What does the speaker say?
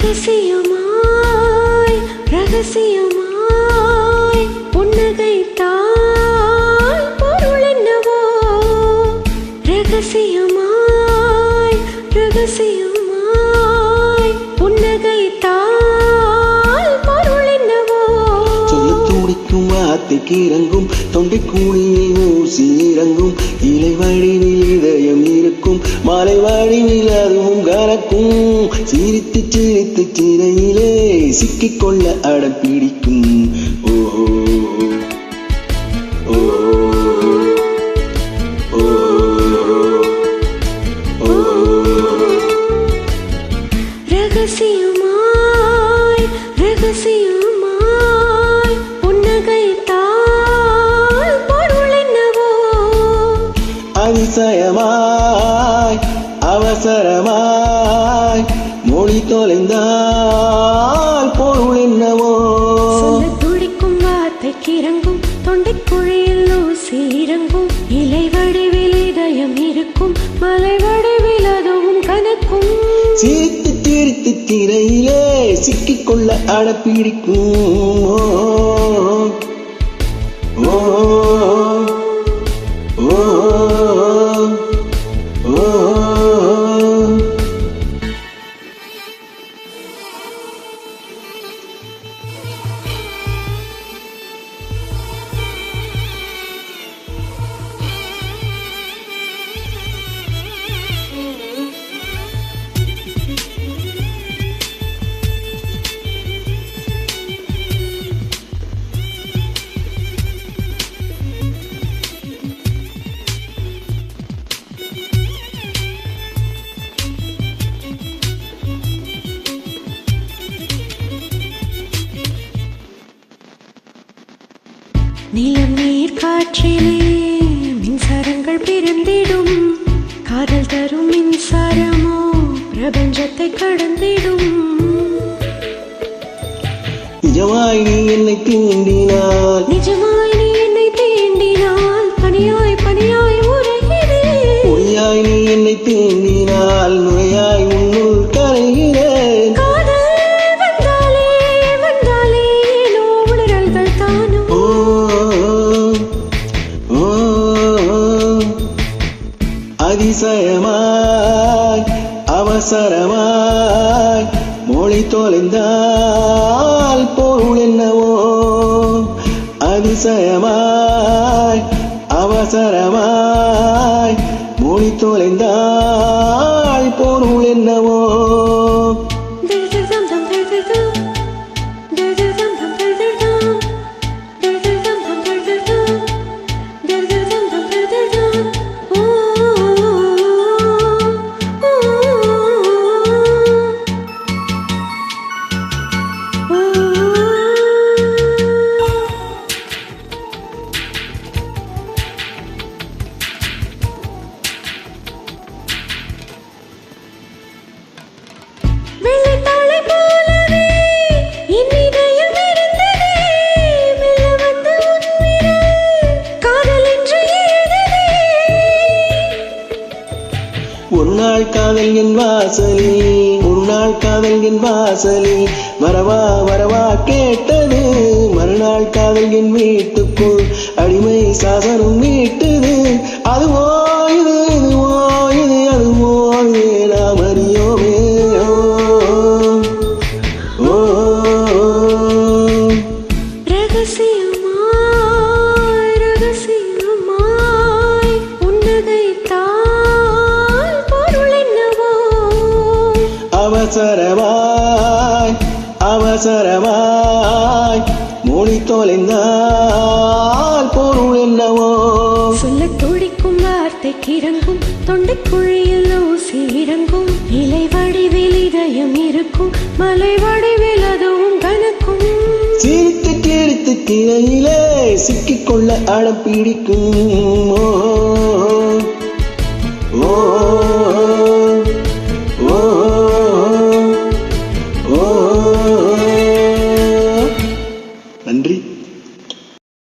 ரகசியமாய் ரகசியமாய் புன்னகைத்தால் பொருள் என்னவோ ரகசியமாய் ரகசியமாய் புன்னகைத்தால் பொருள் என்னவோ சொல்ல துடிக்கும் வார்த்தைக்கு இறங்கும் தொண்டை கூலியில் ஊசி இறங்கும் இலை வடிவில் இதயம் இருக்கும் மாலை வடிவில் அதுவும் கலக்கும் சிரித்து சிரித்து சிறையிலே சிக்கிக்கொள்ள அடம் பிடிக்கும் ஓஹோ ரகசியமாய் ரகசியமாய் புன்னகைத்தால் பொருள் என்னவோ அதிசயமாய் அவசரமாய் மொழி தொலைந்தால் பொருள் என்னவோ சொல்ல துடிக்கும் வார்த்தைக்கு இறங்கும் தொண்டைக்குழியில் ஊசி இறங்கும் இலை வடிவில் இதயம் இருக்கும் மலை வடிவில் அதுவும் கனக்கும் சிரித்து சிரித்து திரையிலே சிக்கிக்கொள்ள அடப்பிடிக்கும் ஓ ஓ ஓ நிலம் நீர் காற்றிலே மின்சாரங்கள் பிறந்திடும் காதல் தரும் மின்சாரமோ பிரபஞ்சத்தை கடந்திடும் நிஜமாய் நீ என்னை தீண்டினால் நிஜமாய் நீ என்னை தீண்டினால் பனியாய் பனியாய் உரைகிறேன் பொய்யாய் நீ என்னை தீண்டினால் நுழையாய் உன்னுள் கரைகிறேன் காதல் வந்தாலே வந்தாலே ஏனோ உணரல்கள் தானோ அதிசயமாய் அவசரமாய் மொழி தொலைந்தால் பொருள் என்னவோ அதிசயமாய் அவசரமாய் மொழி தொலைந்தால் பொருள் என்னவோ உன்னாள் காதல் என் வாசலி உன்னாள் காதல் என் வாசலி வரவா வரவா கேட்டது மறுநாள் காதல் என் வீட்டுக்குள் அடிமை சாசனம் மீட்டது அதுவோ இது இதுவோ இது அதுவோ இது நாம் அறியோமே ஓ ரகசியமாய் ரகசியமாய் புன்னகைத்தால் பொருள் என்னவோ அவசரமாய் அவசரமாய் மொழி தொலைந்தால் பொருள் என்னவோ சொல்ல துடிக்கும் வார்த்தைக்கு இறங்கும் தொண்டைக்குழியில் ஊசி இறங்கும் இலை வடிவில் இதயம் இருக்கும் மலை வடிவில் அதுவும் கனக்கும் சிரித்து கிழித்து திரையிலே சிக்கிக்கொள்ள அடம் பிடிக்கும் ஓ ஓ ஓ நன்றி.